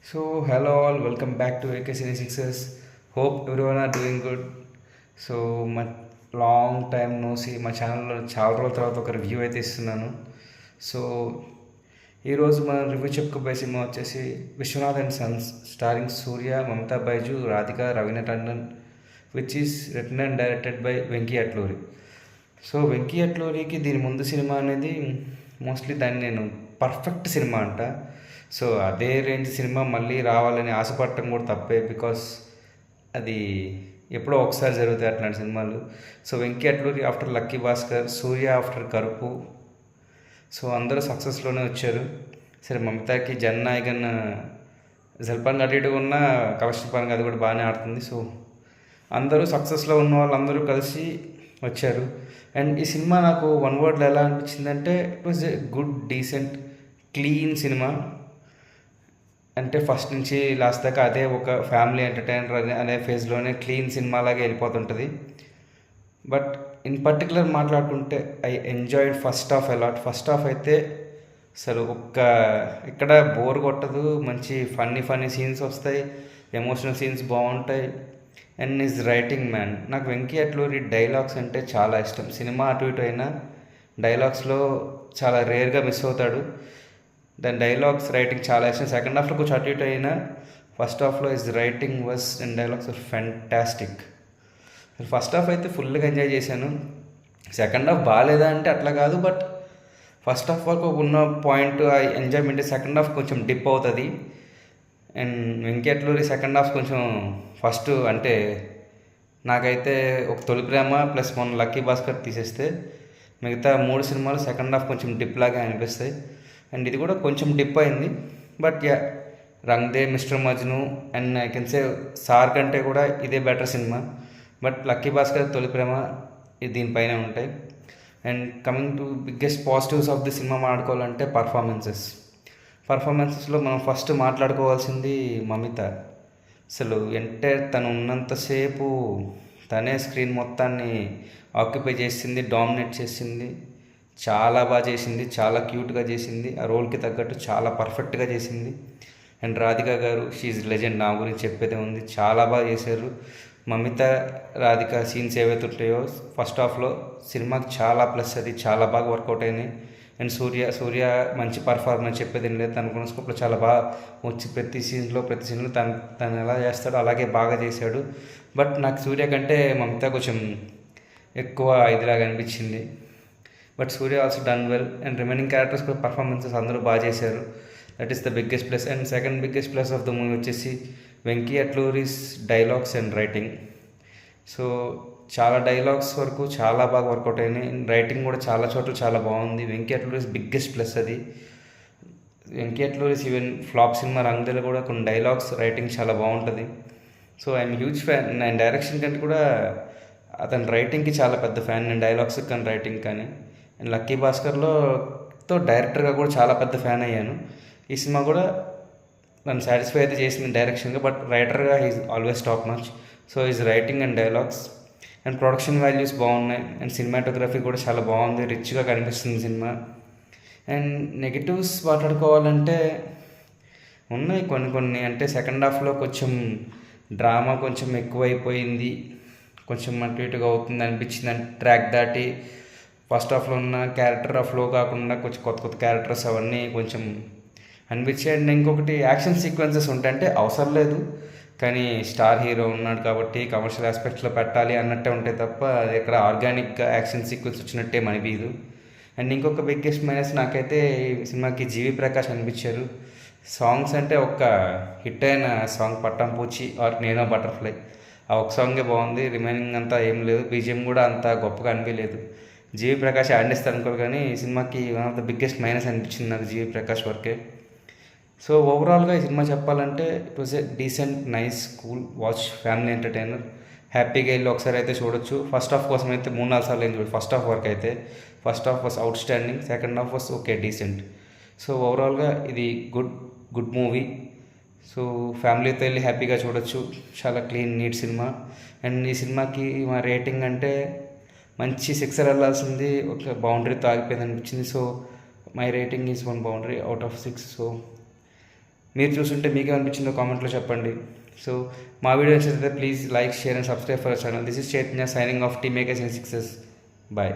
Hello all, welcome back to AK Cine Sixes. Hope everyone are doing good. My long time no see, మా ఛానల్లో చాలా రోజుల తర్వాత ఒక రివ్యూ అయితే ఇస్తున్నాను. సో ఈరోజు మనం రివ్యూ చెప్పుకోబోయే సినిమా వచ్చేసి Vishwanath and sons, starring Suriya, Mamitha Baiju, Radhika, Raveena Tandon, which is written and directed by Venky Atluri. Venky అట్లూరికి దీని ముందు సినిమా అనేది మోస్ట్లీ దాన్ని నేను పర్ఫెక్ట్ సినిమా అంట. అదే రేంజ్ సినిమా మళ్ళీ రావాలని ఆశపడటం కూడా తప్పే, బికాస్ అది ఎప్పుడో ఒకసారి జరుగుతాయి అట్లాంటి సినిమాలు. వెంకీ అట్లూరి ఆఫ్టర్ లక్కీ భాస్కర్, సూర్య ఆఫ్టర్ కరుపు, అందరూ సక్సెస్లోనే వచ్చారు. సరే, మమతాకి జననాయకన్ జల్పాన్ అటు ఇటు ఉన్న కలెక్షన్ పరంగా అది కూడా బాగానే ఆడుతుంది. అందరూ సక్సెస్లో ఉన్న వాళ్ళందరూ కలిసి వచ్చారు. అండ్ ఈ సినిమా నాకు వన్ వర్డ్లో ఎలా అనిపించిందంటే, it was a good, decent, clean cinema. అంటే ఫస్ట్ నుంచి లాస్ట్ దాకా అదే ఒక ఫ్యామిలీ ఎంటర్టైనర్ అనే ఫేజ్లోనే క్లీన్ సినిమాలాగే వెళ్ళిపోతుంటుంది. బట్ ఇన్ పర్టికులర్ మాట్లాడుకుంటే I enjoyed first half a lot. First half అయితే అసలు ఇక్కడ బోర్ కొట్టదు. మంచి ఫన్నీ సీన్స్ వస్తాయి, ఎమోషనల్ సీన్స్ బాగుంటాయి. And his writing man. నాకు వెంకీ అట్లూరి డైలాగ్స్ అంటే చాలా ఇష్టం. సినిమా అటు ఇటు అయినా డైలాగ్స్లో చాలా రేర్గా మిస్ అవుతాడు. దాని డైలాగ్స్ రైటింగ్ చాలా ఇష్టం. సెకండ్ హాఫ్లో కొంచెం అటు ఇటు అయినా ఫస్ట్ హాఫ్లో his writing was and dialogues are fantastic. First half అయితే ఫుల్గా ఎంజాయ్ చేశాను. సెకండ్ హాఫ్ బాగాలేదా అంటే అట్లా కాదు, బట్ ఫస్ట్ హాఫ్ వరకు ఉన్న పాయింట్ ఎంజాయ్మెంట్. సెకండ్ హాఫ్ కొంచెం డిప్ అవుతుంది. And Venky Atluri second half కొంచెం ఫస్ట్ అంటే నాకైతే ఒక తొలి ప్రేమ ప్లస్ మొన్న లక్కీ భాస్కర్ తీసేస్తే మిగతా 3 సినిమాలు సెకండ్ హాఫ్ కొంచెం డిప్ లాగా అనిపిస్తాయి. అండ్ ఇది కూడా కొంచెం డిప్ అయింది. But Rang De, mister Majnu and I can say Sir కంటే కూడా ఇదే better cinema. But lucky Bhaskar, Tholi Prema దీనిపైనే ఉంటాయి. And coming to biggest positives of the cinema మాట్లాడుకోవాలంటే పర్ఫార్మెన్సెస్లో మనం ఫస్ట్ మాట్లాడుకోవాల్సింది మమిత. అసలు తను ఉన్నంతసేపు తనే స్క్రీన్ మొత్తాన్ని ఆక్యుపై చేసింది, డామినేట్ చేసింది. చాలా బాగా చేసింది, చాలా క్యూట్గా చేసింది. ఆ రోల్కి తగ్గట్టు చాలా పర్ఫెక్ట్గా చేసింది. అండ్ రాధిక గారు, షీఈ్ లెజెండ్. నా గురించి చెప్పేదే ఉంది. చాలా బాగా చేశారు. మమిత, రాధిక సీన్స్ ఏవైతే ఉంటాయో ఫస్ట్ హాఫ్లో సినిమాకి చాలా ప్లస్, అది చాలా బాగా వర్కౌట్ అయినాయి. అండ్ సూర్య మంచి పర్ఫార్మెన్స్, చెప్పేది ఏం లేదు. తనకున్న స్కోప్లో చాలా బాగా వచ్చి ప్రతి సీన్లో తను ఎలా చేస్తాడో అలాగే బాగా చేశాడు. బట్ నాకు సూర్య కంటే మమిత కొంచెం ఎక్కువ ఇదిలాగా అనిపించింది. But Surya also done well. And remaining characters కూడా పర్ఫార్మెన్సెస్ అందరూ బాగా చేశారు. That is the biggest plus. And second biggest plus of the movie వచ్చేసి వెంకీ అట్లూరిస్ డైలాగ్స్ అండ్ రైటింగ్. చాలా డైలాగ్స్ వరకు చాలా బాగా వర్కౌట్ అయినాయి. రైటింగ్ కూడా చాలా చోట్ల చాలా బాగుంది. వెంకీ అట్లూరిస్ బిగ్గెస్ట్ ప్లస్ అది. వెంకీ అట్లూరిస్ ఈవెన్ ఫ్లాప్ సినిమా రంగదేలో కూడా కొన్ని డైలాగ్స్ రైటింగ్ చాలా బాగుంటుంది. I'm huge fan. నేను డైరెక్షన్ కంటే కూడా అతని రైటింగ్కి చాలా పెద్ద ఫ్యాన్. నేను డైలాగ్స్ కానీ రైటింగ్ కానీ. అండ్ లక్కీ భాస్కర్లో డైరెక్టర్గా కూడా చాలా పెద్ద ఫ్యాన్ అయ్యాను. ఈ సినిమా కూడా నన్ను సాటిస్ఫై అయితే చేసింది డైరెక్షన్గా, బట్ రైటర్గా he's always top notch. His writing and dialogues and production values బాగున్నాయి. అండ్ సినిమాటోగ్రఫీ కూడా చాలా బాగుంది, రిచ్గా కనిపిస్తుంది సినిమా. అండ్ నెగిటివ్స్ మాట్లాడుకోవాలంటే ఉన్నాయి కొన్ని. అంటే సెకండ్ హాఫ్లో కొంచెం డ్రామా కొంచెం ఎక్కువైపోయింది, కొంచెం అటు ఇటుగా అవుతుంది అనిపించింది. అంటే ట్రాక్ దాటి ఫస్ట్ హాఫ్లో ఉన్న క్యారెక్టర్ ఆ ఫ్లో కాకుండా కొంచెం కొత్త క్యారెక్టర్స్ అవన్నీ కొంచెం అనిపించాయి. అండ్ ఇంకొకటి యాక్షన్ సీక్వెన్సెస్ ఉంటాయి. అంటే అవసరం లేదు, కానీ స్టార్ హీరో ఉన్నాడు కాబట్టి కమర్షియల్ ఆస్పెక్ట్స్లో పెట్టాలి అన్నట్టే ఉంటాయి తప్ప అది ఎక్కడ ఆర్గానిక్గా యాక్షన్ సీక్వెన్స్ వచ్చినట్టే అనిపించదు. అండ్ ఇంకొక బిగ్గెస్ట్ మైనస్ నాకైతే ఈ సినిమాకి జీవి ప్రకాష్ అనిపించారు. సాంగ్స్ అంటే ఒక హిట్ అయిన సాంగ్ పట్టాంపూచి ఆర్ నేనో బటర్ఫ్లై, ఆ ఒక సాంగే బాగుంది. రిమైనింగ్ అంతా ఏం లేదు. బీజిఎం కూడా అంత గొప్పగా అనిపించలేదు. జీవి ప్రకాష్ ఆడిస్తారు అనుకోరు, కానీ ఈ సినిమాకి one of the biggest minus అనిపించింది నాకు జీవి ప్రకాష్ వర్కే. ఓవరాల్గా ఈ సినిమా చెప్పాలంటే it was a decent, nice, cool watch, family entertainer. హ్యాపీగా వెళ్ళి ఒకసారి అయితే చూడొచ్చు. ఫస్ట్ హాఫ్ కోసం అయితే 3-4 సార్లు ఏం చూడదు. ఫస్ట్ హాఫ్ వరకు అయితే first half was out standing, second half was okay, decent. ఓవరాల్గా ఇది గుడ్ మూవీ. ఫ్యామిలీతో వెళ్ళి హ్యాపీగా చూడొచ్చు. చాలా క్లీన్, నీట్ సినిమా. అండ్ ఈ సినిమాకి మా రేటింగ్ అంటే మంచి 6 వెళ్ళాల్సింది ఒక బౌండరీతో ఆగిపోయింది అనిపించింది. My rating is 1 boundary out of 6. మీరు చూస్తుంటే మీకేమనిపించిందో కామెంట్లో చెప్పండి. సో మా వీడియో నచ్చితే please like, share and subscribe for our channel. This is Chaitanya signing off team makers and success. Bye.